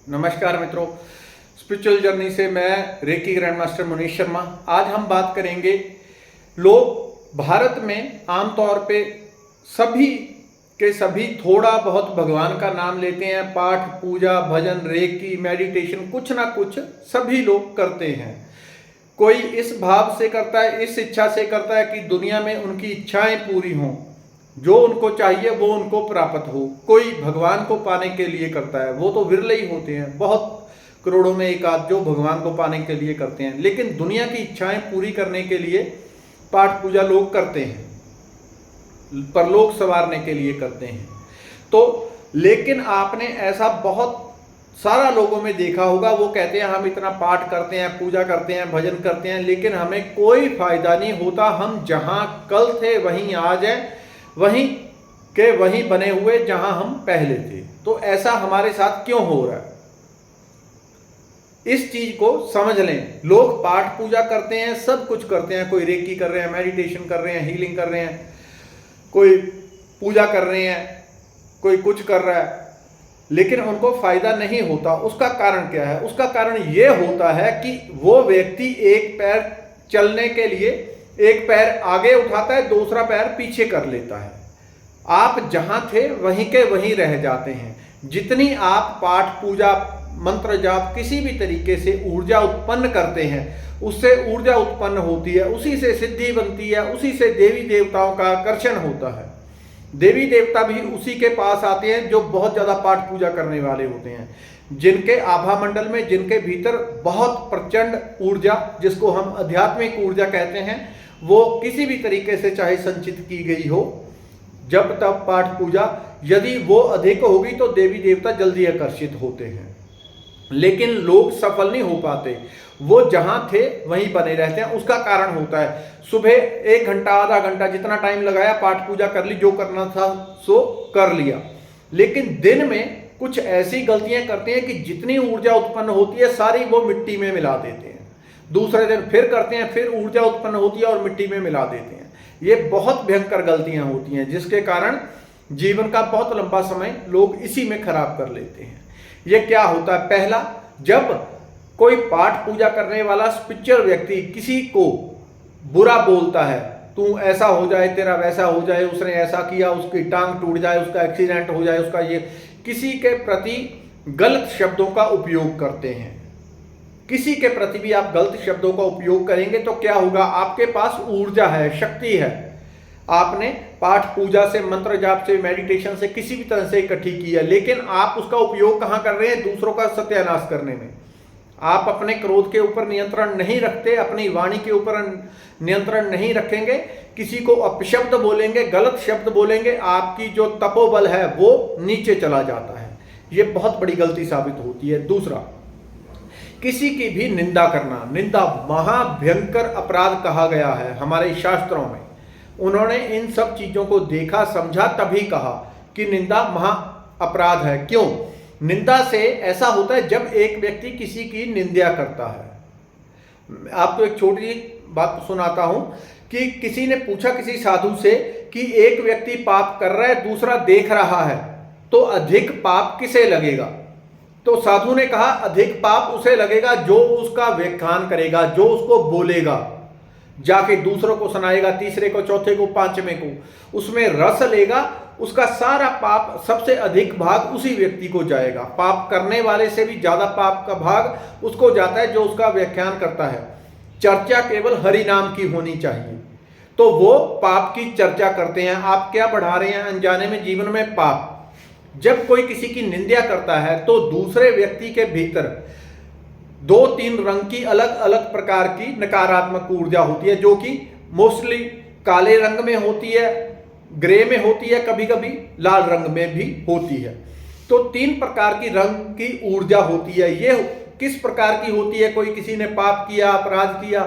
नमस्कार मित्रों, spiritual journey से मैं reiki grand master Munish Sharma. आज हम बात करेंगे, लोग भारत में आमतौर पे सभी के सभी थोड़ा बहुत भगवान का नाम लेते हैं। पाठ, पूजा, भजन, रेकी, मेडिटेशन, कुछ ना कुछ सभी लोग करते हैं। कोई इस भाव से करता है, इस इच्छा से करता है कि दुनिया में उनकी इच्छाएं पूरी हों, जो उनको चाहिए वो उनको प्राप्त हो। कोई भगवान को पाने के लिए करता है, वो तो विरले ही होते हैं, बहुत करोड़ों में एक आध जो भगवान को पाने के लिए करते हैं। लेकिन दुनिया की इच्छाएं पूरी करने के लिए पाठ पूजा लोग करते हैं, परलोक संवारने के लिए करते हैं। तो लेकिन आपने ऐसा बहुत सारा लोगों में देखा होगा, वो कहते हैं हम इतना पाठ करते हैं, पूजा करते हैं, भजन करते हैं, लेकिन हमें कोई फायदा नहीं होता। हम जहां कल थे वहीं आज हैं, वहीं के वहीं बने हुए जहां हम पहले थे। तो ऐसा हमारे साथ क्यों हो रहा है, इस चीज को समझ लें। लोग पाठ पूजा करते हैं, सब कुछ करते हैं, कोई रेकी कर रहे हैं, मेडिटेशन कर रहे हैं, हीलिंग कर रहे हैं, कोई पूजा कर रहे हैं, कोई कुछ कर रहा है, लेकिन उनको फायदा नहीं होता। उसका कारण क्या है? उसका कारण यह होता है कि वो व्यक्ति एक पैर चलने के लिए एक पैर आगे उठाता है, दूसरा पैर पीछे कर लेता है। आप जहां थे वहीं के वहीं रह जाते हैं। जितनी आप पाठ पूजा, मंत्र जाप, किसी भी तरीके से ऊर्जा उत्पन्न करते हैं, उससे ऊर्जा उत्पन्न होती है, उसी से सिद्धि बनती है, उसी से देवी देवताओं का आकर्षण होता है। देवी देवता भी उसी के पास आते हैं जो बहुत ज्यादा पाठ पूजा करने वाले होते हैं, जिनके आभा मंडल में, जिनके भीतर बहुत प्रचंड ऊर्जा, जिसको हम आध्यात्मिक ऊर्जा कहते हैं, वो किसी भी तरीके से चाहे संचित की गई हो, जब तब पाठ पूजा यदि वो अधिक होगी तो देवी देवता जल्दी आकर्षित होते हैं। लेकिन लोग सफल नहीं हो पाते, वो जहां थे वहीं बने रहते हैं। उसका कारण होता है, सुबह 1 घंटा, आधा घंटा, जितना टाइम लगाया, पाठ पूजा कर ली, जो करना था सो कर लिया। लेकिन दिन में कुछ ऐसी गलतियां करते हैं कि जितनी ऊर्जा उत्पन्न होती है सारी वो मिट्टी में मिला देते हैं। दूसरे दिन फिर करते हैं, फिर ऊर्जा उत्पन्न होती है और मिट्टी में मिला देते हैं। ये बहुत भयंकर गलतियां होती हैं, जिसके कारण जीवन का बहुत लंबा समय लोग इसी में खराब कर लेते हैं। ये क्या होता है? पहला, जब कोई पाठ पूजा करने वाला स्पिरिचुअल व्यक्ति किसी को बुरा बोलता है, तू ऐसा हो जाए, तेरा वैसा हो जाए, उसने ऐसा किया, उसकी टांग टूट जाए, उसका एक्सीडेंट हो जाए, उसका ये, किसी के प्रति गलत शब्दों का उपयोग करते हैं। किसी के प्रति भी आप गलत शब्दों का उपयोग करेंगे तो क्या होगा? आपके पास ऊर्जा है, शक्ति है, आपने पाठ पूजा से, मंत्र जाप से, मेडिटेशन से किसी भी तरह से इकट्ठी की है, लेकिन आप उसका उपयोग कहां कर रहे हैं? दूसरों का सत्यानाश करने में। आप अपने क्रोध के ऊपर नियंत्रण नहीं रखते, अपनी वाणी के ऊपर नियंत्रण नहीं रखेंगे, किसी को अपशब्द बोलेंगे, गलत शब्द बोलेंगे, आपकी जो तपोबल है वो नीचे चला जाता है। ये बहुत बड़ी गलती साबित होती है। दूसरा, किसी की भी निंदा करना। निंदा महाभयंकर अपराध कहा गया है हमारे शास्त्रों में। उन्होंने इन सब चीजों को देखा, समझा, तभी कहा कि निंदा महा अपराध है। क्यों? निंदा से ऐसा होता है, जब एक व्यक्ति किसी की निंदा करता है। आपको एक छोटी बात सुनाता हूं कि किसी ने पूछा किसी साधु से कि एक व्यक्ति पाप कर रहा है, दूसरा देख रहा है, तो अधिक पाप किसे लगेगा? तो साधु ने कहा, अधिक पाप उसे लगेगा जो उसका व्याख्यान करेगा, जो उसको बोलेगा, जाके दूसरों को सुनाएगा, तीसरे को, चौथे को, पांचवें को, उसमें रस लेगा, उसका सारा पाप, सबसे अधिक भाग उसी व्यक्ति को जाएगा। पाप करने वाले से भी ज्यादा पाप का भाग उसको जाता है जो उसका व्याख्यान करता है। चर्चा केवल हरि नाम की होनी चाहिए, तो वो पाप की चर्चा करते हैं। आप क्या बढ़ा रहे हैं अनजाने में जीवन में? पाप। जब कोई किसी की निंदा करता है तो दूसरे व्यक्ति के भीतर 2-3 रंग की अलग अलग प्रकार की नकारात्मक ऊर्जा होती है, जो कि मोस्टली काले रंग में होती है, ग्रे में होती है, कभी कभी लाल रंग में भी होती है। तो 3 प्रकार की रंग की ऊर्जा होती है। ये किस प्रकार की होती है? कोई किसी ने पाप किया, अपराध किया,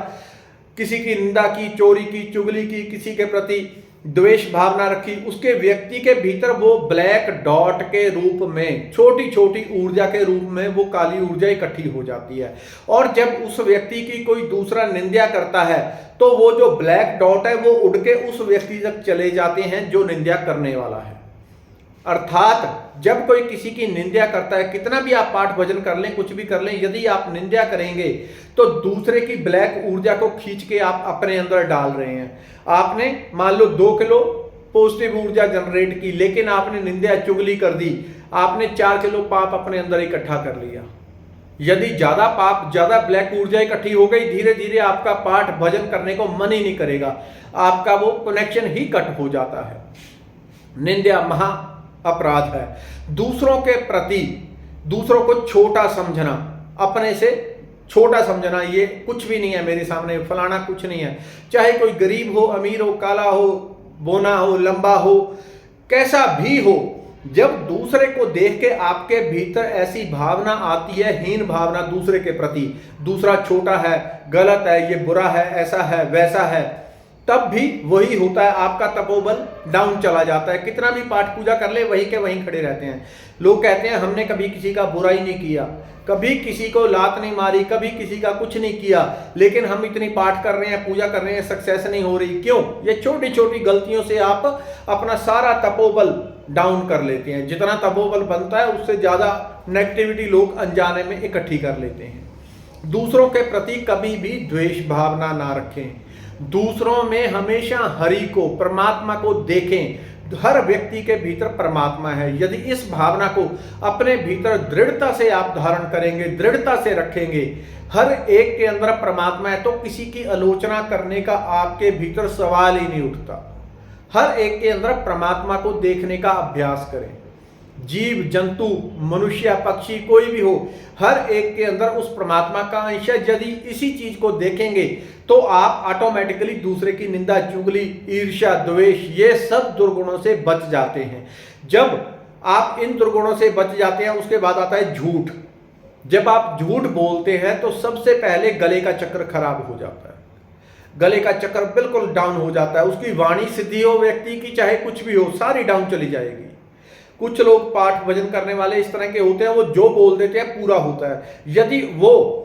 किसी की निंदा की, चोरी की, चुगली की, किसी के प्रति द्वेष भावना रखी, उसके व्यक्ति के भीतर वो ब्लैक डॉट के रूप में, छोटी छोटी ऊर्जा के रूप में वो काली ऊर्जा इकट्ठी हो जाती है। और जब उस व्यक्ति की कोई दूसरा निंदा करता है तो वो जो ब्लैक डॉट है वो उड़ के उस व्यक्ति तक चले जाते हैं जो निंदा करने वाला है। अर्थात जब कोई किसी की निंदा करता है, कितना भी आप पाठ भजन कर लें, कुछ भी कर लें, यदि आप निंदा करेंगे तो दूसरे की ब्लैक ऊर्जा को खींच के आप अपने अंदर डाल रहे हैं। आपने मान लो 2 किलो पॉजिटिव ऊर्जा जनरेट की, लेकिन आपने निंदा चुगली कर दी, आपने 4 किलो पाप अपने अंदर इकट्ठा कर लिया। यदि ज्यादा पाप, ज्यादा ब्लैक ऊर्जा इकट्ठी हो गई, धीरे धीरे आपका पाठ भजन करने को मन ही नहीं करेगा, आपका वो कनेक्शन ही कट हो जाता है। निंदा महा अपराध है। दूसरों के प्रति दूसरों को छोटा समझना, अपने से छोटा समझना, ये कुछ भी नहीं है मेरे सामने, फलाना कुछ नहीं है। चाहे कोई गरीब हो, अमीर हो, काला हो, बोना हो, लंबा हो, कैसा भी हो, जब दूसरे को देख के आपके भीतर ऐसी भावना आती है, हीन भावना दूसरे के प्रति, दूसरा छोटा है, गलत है, ये बुरा है, ऐसा है, वैसा है, तब भी वही होता है, आपका तपोबल डाउन चला जाता है। कितना भी पाठ पूजा कर ले, वहीं के वहीं खड़े रहते हैं। लोग कहते हैं हमने कभी किसी का बुराई नहीं किया, कभी किसी को लात नहीं मारी, कभी किसी का कुछ नहीं किया, लेकिन हम इतनी पाठ कर रहे हैं, पूजा कर रहे हैं, सक्सेस नहीं हो रही। क्यों? ये छोटी छोटी गलतियों से आप अपना सारा तपोबल डाउन कर लेते हैं। जितना तपोबल बनता है उससे ज्यादा नेगेटिविटी लोग अनजाने में इकट्ठी कर लेते हैं। दूसरों के प्रति कभी भी द्वेष भावना ना रखें। दूसरों में हमेशा हरि को, परमात्मा को देखें। हर व्यक्ति के भीतर परमात्मा है। यदि इस भावना को अपने भीतर दृढ़ता से आप धारण करेंगे, दृढ़ता से रखेंगे, हर एक के अंदर परमात्मा है, तो किसी की आलोचना करने का आपके भीतर सवाल ही नहीं उठता। हर एक के अंदर परमात्मा को देखने का अभ्यास करें। जीव जंतु, मनुष्य, पक्षी, कोई भी हो, हर एक के अंदर उस परमात्मा का अंश है। यदि इसी चीज को देखेंगे तो आप ऑटोमेटिकली दूसरे की निंदा, चुगली, ईर्ष्या, द्वेष, ये सब दुर्गुणों से बच जाते हैं। जब आप इन दुर्गुणों से बच जाते हैं, उसके बाद आता है झूठ। जब आप झूठ बोलते हैं तो सबसे पहले गले का चक्र खराब हो जाता है, गले का चक्र बिल्कुल डाउन हो जाता है। उसकी वाणी सिद्धि हो व्यक्ति की, चाहे कुछ भी हो, सारी डाउन चली जाएगी। कुछ लोग पाठ भजन करने वाले इस तरह के होते हैं, वो जो बोल देते हैं पूरा होता है। यदि वो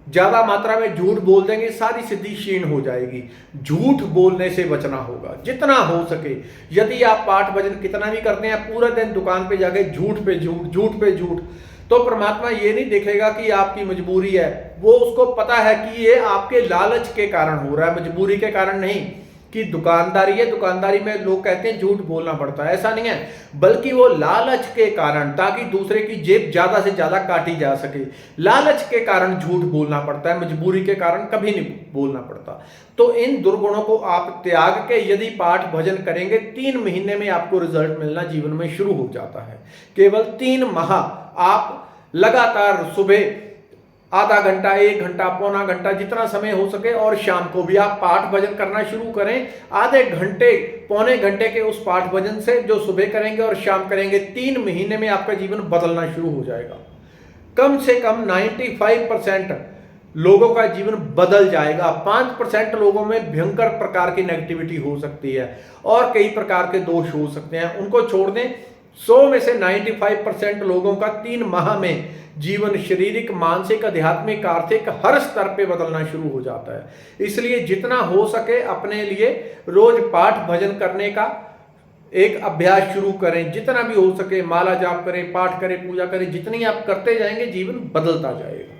ज्यादा मात्रा में झूठ बोल देंगे, सारी सिद्धि क्षीण हो जाएगी। झूठ बोलने से बचना होगा जितना हो सके। यदि आप पाठ भजन कितना भी करते हैं, पूरा दिन दुकान पे जाके झूठ पे झूठ, झूठ पे झूठ, तो परमात्मा ये नहीं देखेगा कि आपकी मजबूरी है। वो उसको पता है कि ये आपके लालच के कारण हो रहा है, मजबूरी के कारण नहीं। कि दुकानदारी है, दुकानदारी में लोग कहते हैं झूठ बोलना पड़ता है, ऐसा नहीं है, बल्कि वो लालच के कारण, ताकि दूसरे की जेब ज्यादा से ज्यादा काटी जा सके, लालच के कारण झूठ बोलना पड़ता है, मजबूरी के कारण कभी नहीं बोलना पड़ता। तो इन दुर्गुणों को आप त्याग के यदि पाठ भजन करेंगे, 3 महीने में आपको रिजल्ट मिलना जीवन में शुरू हो जाता है। केवल 3 माह आप लगातार सुबह आधा घंटा, 1 घंटा, पौना घंटा, जितना समय हो सके, और शाम को भी आप पाठ भजन करना शुरू करें। आधे घंटे, पौने घंटे के उस पाठ भजन से जो सुबह करेंगे और शाम करेंगे, 3 महीने में आपका जीवन बदलना शुरू हो जाएगा। कम से कम 95% लोगों का जीवन बदल जाएगा। 5% लोगों में भयंकर प्रकार की नेगेटिविटी हो सकती है और कई प्रकार के दोष हो सकते हैं, उनको छोड़ दें। 100 में से 95% लोगों का 3 माह में जीवन शारीरिक, मानसिक, आध्यात्मिक, आर्थिक हर स्तर पे बदलना शुरू हो जाता है। इसलिए जितना हो सके अपने लिए रोज पाठ भजन करने का एक अभ्यास शुरू करें। जितना भी हो सके माला जाप करें, पाठ करें, पूजा करें। जितनी आप करते जाएंगे जीवन बदलता जाएगा।